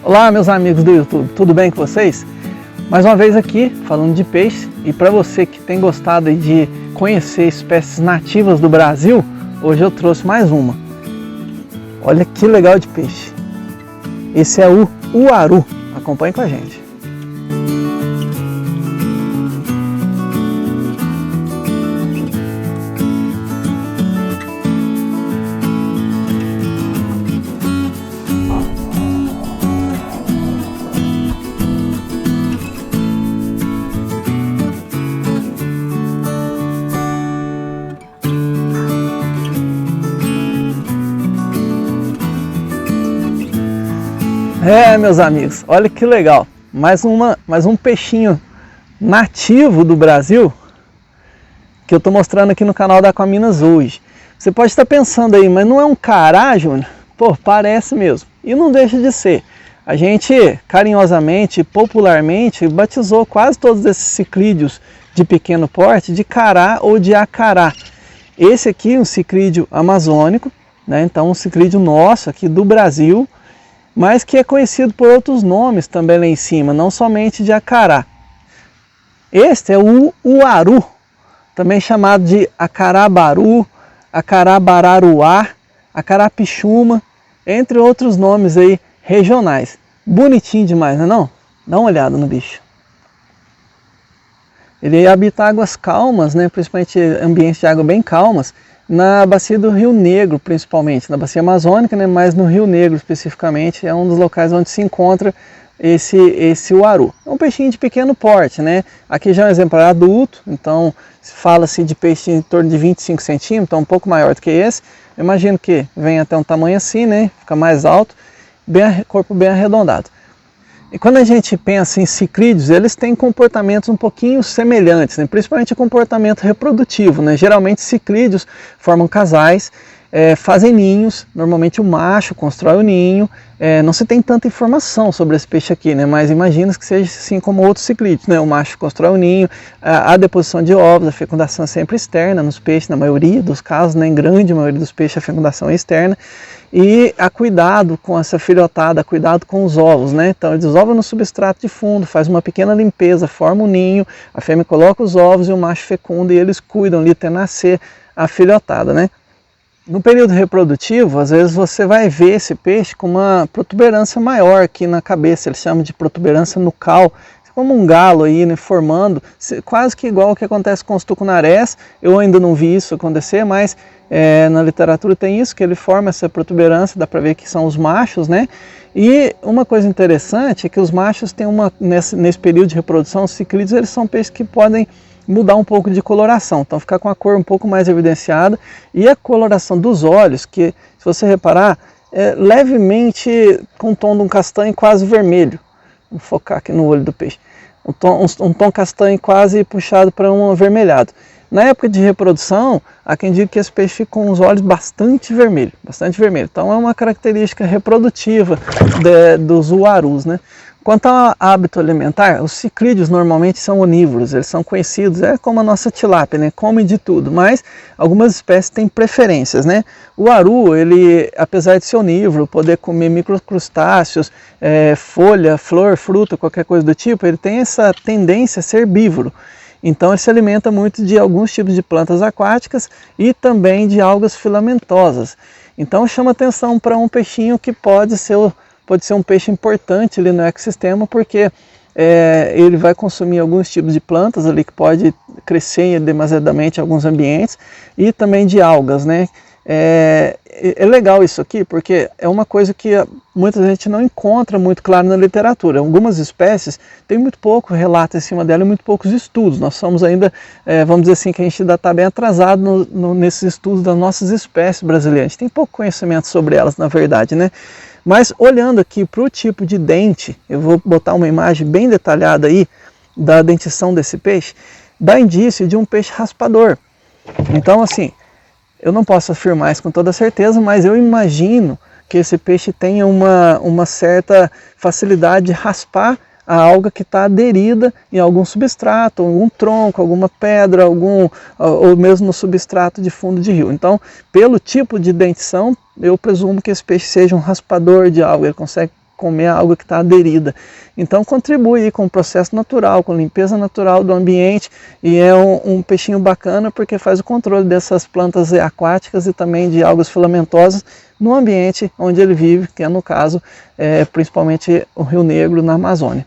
Olá, meus amigos do YouTube, tudo bem com vocês? Mais uma vez aqui, falando de peixe, e para você que tem gostado de conhecer espécies nativas do Brasil, hoje eu trouxe mais uma. Olha que legal de peixe. Esse é o uaru. Acompanhe com a gente. Meus amigos, olha que legal, mais um peixinho nativo do Brasil que eu estou mostrando aqui no canal da Aquaminas hoje. Você pode estar pensando aí, mas não é um cará, Júnior? Pô, parece mesmo, e não deixa de ser. A gente carinhosamente, popularmente, batizou quase todos esses ciclídeos de pequeno porte de cará ou de acará. Esse aqui é um ciclídeo amazônico, né? Então um ciclídeo nosso aqui do Brasil, mas que é conhecido por outros nomes também lá em cima, não somente de acará. Este é o uaru, também chamado de acarabaru, acarabararuá, acarapixuma, entre outros nomes aí regionais. Bonitinho demais, não é não? Dá uma olhada no bicho. Ele habita águas calmas, né, principalmente ambientes de água bem calmas, na bacia do Rio Negro, principalmente, na bacia amazônica, né, mas no Rio Negro especificamente, é um dos locais onde se encontra esse uaru. É um peixinho de pequeno porte, né? Aqui já é um exemplar adulto, então fala-se de peixe em torno de 25 centímetros, então um pouco maior do que esse. Eu imagino que vem até um tamanho assim, né? Fica mais alto, corpo bem arredondado. E quando a gente pensa em ciclídeos, eles têm comportamentos um pouquinho semelhantes, né? Principalmente o comportamento reprodutivo, né? Geralmente ciclídeos formam casais, fazem ninhos, normalmente o macho constrói o ninho. Não se tem tanta informação sobre esse peixe aqui, né? Mas imagina que seja assim como outros ciclídeos, né? O macho constrói o ninho, a deposição de ovos, a fecundação é sempre externa nos peixes, na maioria dos casos, né? Em grande maioria dos peixes a fecundação é externa. E há cuidado com essa filhotada, cuidado com os ovos, né? Então eles ovam no substrato de fundo, faz uma pequena limpeza, forma um ninho, a fêmea coloca os ovos e o macho fecunda e eles cuidam ali até nascer a filhotada, né? No período reprodutivo, às vezes você vai ver esse peixe com uma protuberância maior aqui na cabeça, eles chamam de protuberância nucal, como um galo aí, né, formando, quase que igual ao que acontece com os tucunarés. Eu ainda não vi isso acontecer, mas na literatura tem isso, que ele forma essa protuberância, dá para ver que são os machos, né? E uma coisa interessante é que os machos têm nesse período de reprodução, os ciclídeos, eles são peixes que podem mudar um pouco de coloração, então ficar com a cor um pouco mais evidenciada, e a coloração dos olhos, que se você reparar, é levemente com o tom de um castanho quase vermelho. Vou focar aqui no olho do peixe. Um tom castanho quase puxado para um avermelhado. Na época de reprodução, há quem diga que esse peixe fica com os olhos bastante vermelho, bastante vermelho. Então é uma característica reprodutiva dos uarus, né? Quanto ao hábito alimentar, os ciclídeos normalmente são onívoros, eles são conhecidos, como a nossa tilápia, né? Comem de tudo, mas algumas espécies têm preferências, né? O uaru, ele, apesar de ser onívoro, poder comer microcrustáceos, folha, flor, fruta, qualquer coisa do tipo, ele tem essa tendência a ser herbívoro. Então ele se alimenta muito de alguns tipos de plantas aquáticas e também de algas filamentosas. Então chama atenção para um peixinho que pode ser um peixe importante ali no ecossistema, porque ele vai consumir alguns tipos de plantas ali que pode crescer demasiadamente em alguns ambientes, e também de algas, né? É legal isso aqui, porque é uma coisa que muita gente não encontra muito claro na literatura. Algumas espécies tem muito pouco relato em cima dela e muito poucos estudos. Nós somos ainda, vamos dizer assim, que a gente ainda está bem atrasado nesses estudos das nossas espécies brasileiras. A gente tem pouco conhecimento sobre elas, na verdade, né? Mas olhando aqui para o tipo de dente, eu vou botar uma imagem bem detalhada aí da dentição desse peixe, dá indício de um peixe raspador. Então assim, eu não posso afirmar isso com toda certeza, mas eu imagino que esse peixe tenha uma certa facilidade de raspar a alga que está aderida em algum substrato, algum tronco, alguma pedra, ou mesmo no substrato de fundo de rio. Então, pelo tipo de dentição, eu presumo que esse peixe seja um raspador de alga, ele consegue comer a água que está aderida. Então contribui com o processo natural, com a limpeza natural do ambiente, e é um peixinho bacana porque faz o controle dessas plantas aquáticas e também de algas filamentosas no ambiente onde ele vive, que é no caso, principalmente o Rio Negro, na Amazônia.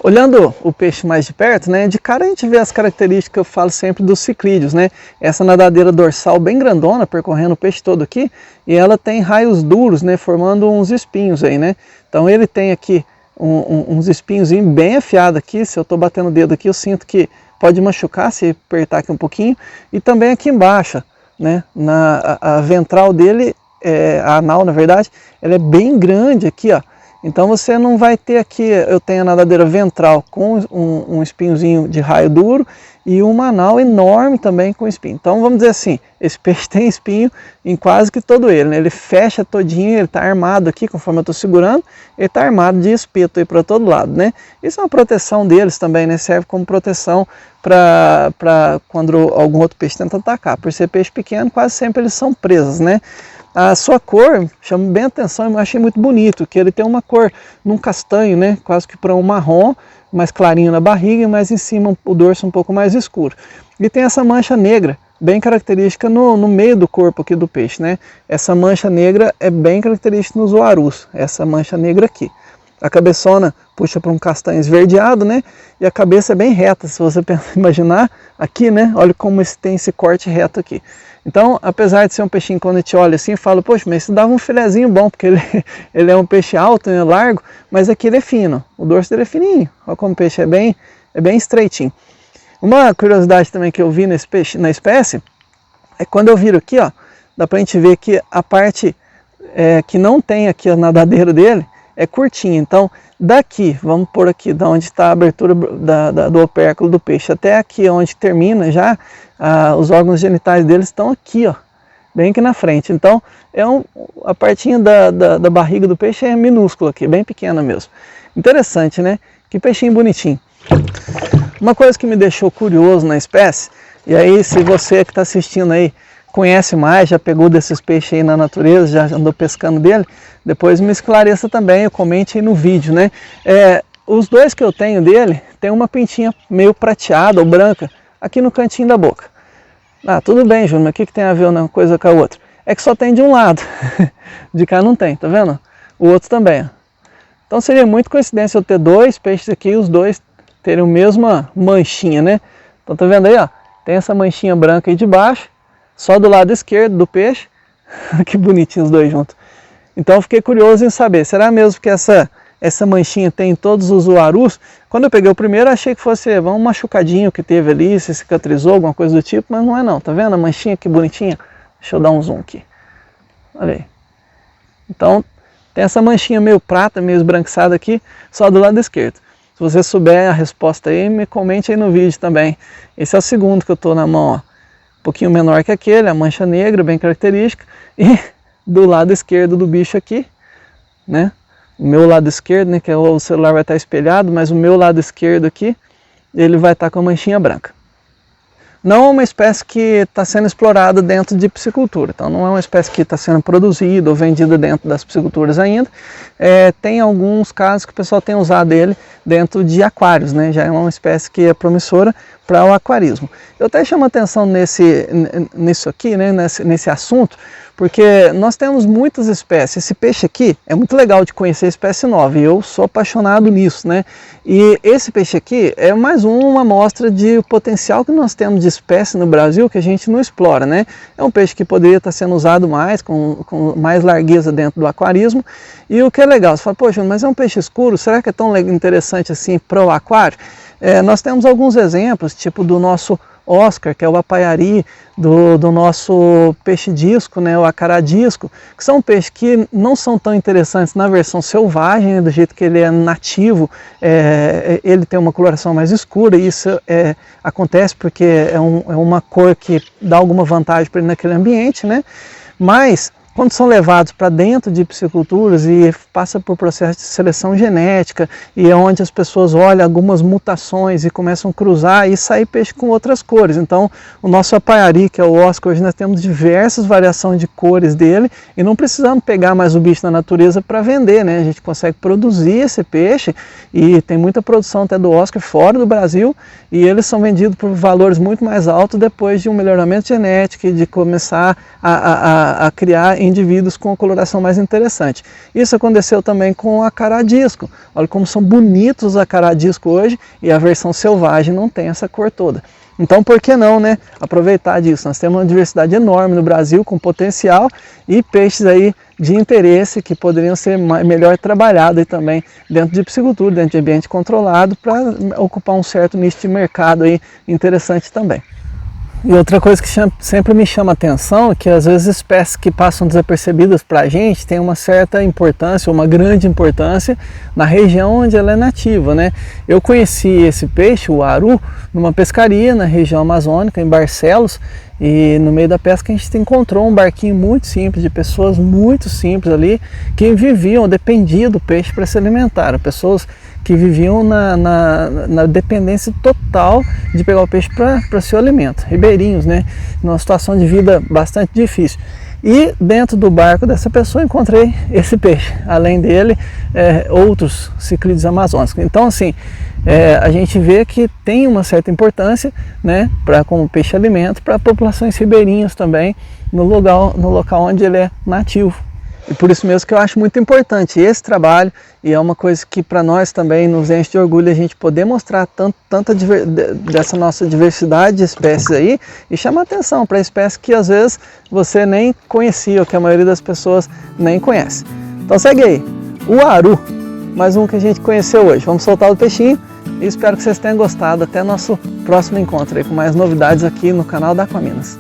Olhando o peixe mais de perto, né, de cara a gente vê as características que eu falo sempre dos ciclídeos, né? Essa nadadeira dorsal bem grandona, percorrendo o peixe todo aqui, e ela tem raios duros, né, formando uns espinhos aí, né? Então ele tem aqui uns espinhos bem afiados aqui, se eu estou batendo o dedo aqui eu sinto que pode machucar se apertar aqui um pouquinho, e também aqui embaixo, né, a ventral dele, a anal na verdade, ela é bem grande aqui, ó. Então você não vai ter aqui, eu tenho a nadadeira ventral com um espinhozinho de raio duro e uma anal enorme também com espinho. Então vamos dizer assim, esse peixe tem espinho em quase que todo ele, né? Ele fecha todinho, ele está armado aqui, conforme eu estou segurando, ele está armado de espeto aí para todo lado, né? Isso é uma proteção deles também, né? Serve como proteção para quando algum outro peixe tenta atacar. Por ser peixe pequeno, quase sempre eles são presas, né? A sua cor chama bem a atenção, eu achei muito bonito, que ele tem uma cor num castanho, né, quase que para um marrom, mais clarinho na barriga, mas em cima o dorso um pouco mais escuro. E tem essa mancha negra, bem característica no meio do corpo aqui do peixe, né? Essa mancha negra é bem característica nos oarus, essa mancha negra aqui. A cabeçona puxa para um castanho esverdeado, né? E a cabeça é bem reta, se você imaginar aqui, né? Olha como tem esse corte reto aqui. Então, apesar de ser um peixinho, quando a gente olha assim, fala, poxa, mas isso dava um filezinho bom, porque ele é um peixe alto, né, largo, mas aqui ele é fino, o dorso dele é fininho. Olha como o peixe é bem estreitinho. Uma curiosidade também que eu vi nesse peixe, na espécie, é quando eu viro aqui, ó, dá pra gente ver que a parte que não tem aqui a nadadeira dele, é curtinha. Então daqui, vamos por aqui, da onde está a abertura do opérculo do peixe, até aqui onde termina já, os órgãos genitais deles estão aqui, ó, bem aqui na frente. Então a partinha da barriga do peixe é minúscula aqui, bem pequena mesmo. Interessante, né? Que peixinho bonitinho. Uma coisa que me deixou curioso na espécie, e aí se você que está assistindo aí conhece mais, já pegou desses peixes aí na natureza, já andou pescando dele, depois me esclareça também, comente aí no vídeo, né? Os dois que eu tenho dele, tem uma pintinha meio prateada ou branca aqui no cantinho da boca. Ah, tudo bem, Júnior, mas o que tem a ver uma coisa com a outra? É que só tem de um lado, de cá não tem, tá vendo? O outro também, ó. Então seria muito coincidência eu ter dois peixes aqui e os dois terem a mesma manchinha, né? Então tá vendo aí, ó? Tem essa manchinha branca aí de baixo, só do lado esquerdo do peixe. Que bonitinho os dois juntos. Então eu fiquei curioso em saber, será mesmo que essa manchinha tem em todos os uarus? Quando eu peguei o primeiro, achei que fosse um machucadinho que teve ali, se cicatrizou, alguma coisa do tipo, mas não é não, tá vendo a manchinha que bonitinha? Deixa eu dar um zoom aqui. Olha aí. Então tem essa manchinha meio prata, meio esbranquiçada aqui, só do lado esquerdo. Se você souber a resposta aí, me comente aí no vídeo também. Esse é o segundo que eu estou na mão, ó. Um pouquinho menor que aquele, a mancha negra, bem característica. E do lado esquerdo do bicho aqui, né? O meu lado esquerdo, né, que o celular vai estar espelhado, mas o meu lado esquerdo aqui, ele vai estar com a manchinha branca. Não é uma espécie que está sendo explorada dentro de piscicultura, então não é uma espécie que está sendo produzida ou vendida dentro das pisciculturas ainda. Tem alguns casos que o pessoal tem usado ele dentro de aquários, né? Já é uma espécie que é promissora para o aquarismo. Eu até chamo a atenção nisso aqui, né? nesse assunto, porque nós temos muitas espécies. Esse peixe aqui é muito legal de conhecer espécie nova, e eu sou apaixonado nisso, né? E esse peixe aqui é mais uma amostra de potencial que nós temos de espécie no Brasil que a gente não explora, né? É um peixe que poderia estar sendo usado mais, com mais largueza dentro do aquarismo. E o que é legal, você fala, poxa, mas é um peixe escuro, será que é tão interessante assim para o aquário? Nós temos alguns exemplos, tipo do nosso Oscar, que é o apaiari, do nosso peixe-disco, né, o acará-disco, que são peixes que não são tão interessantes na versão selvagem, né, do jeito que ele é nativo, ele tem uma coloração mais escura, e isso acontece porque é uma cor que dá alguma vantagem para ele naquele ambiente, né? Mas quando são levados para dentro de pisciculturas e passa por processo de seleção genética, e é onde as pessoas olham algumas mutações e começam a cruzar e sair peixe com outras cores. Então o nosso apaiari, que é o Oscar, hoje nós temos diversas variações de cores dele e não precisamos pegar mais o bicho na natureza para vender, né? A gente consegue produzir esse peixe e tem muita produção até do Oscar fora do Brasil, e eles são vendidos por valores muito mais altos depois de um melhoramento genético e de começar a criar indivíduos com uma coloração mais interessante. Isso aconteceu também com a caradisco. Olha como são bonitos a caradisco hoje, e a versão selvagem não tem essa cor toda. Então por que não, né, aproveitar disso? Nós temos uma diversidade enorme no Brasil, com potencial, e peixes aí de interesse que poderiam ser melhor trabalhados aí também dentro de piscicultura, dentro de ambiente controlado, para ocupar um certo nicho de mercado aí interessante também. E outra coisa que sempre me chama a atenção é que às vezes espécies que passam desapercebidas para a gente têm uma certa importância, uma grande importância na região onde ela é nativa, né? Eu conheci esse peixe, o aru, numa pescaria na região amazônica, em Barcelos, e no meio da pesca a gente encontrou um barquinho muito simples, de pessoas muito simples ali, que viviam, dependiam do peixe para se alimentar, pessoas que viviam na dependência total de pegar o peixe para seu alimento, ribeirinhos, né, numa situação de vida bastante difícil. E dentro do barco dessa pessoa encontrei esse peixe, além dele outros ciclídeos amazônicos. Então assim, a gente vê que tem uma certa importância, né, como peixe alimento para populações ribeirinhas também, no local onde ele é nativo. E por isso mesmo que eu acho muito importante esse trabalho, e é uma coisa que para nós também nos enche de orgulho a gente poder mostrar tanta dessa nossa diversidade de espécies aí, e chamar atenção para espécies que às vezes você nem conhecia, ou que a maioria das pessoas nem conhece. Então segue aí, o aru, mais um que a gente conheceu hoje. Vamos soltar o peixinho e espero que vocês tenham gostado. Até nosso próximo encontro aí com mais novidades aqui no canal da Aquaminas.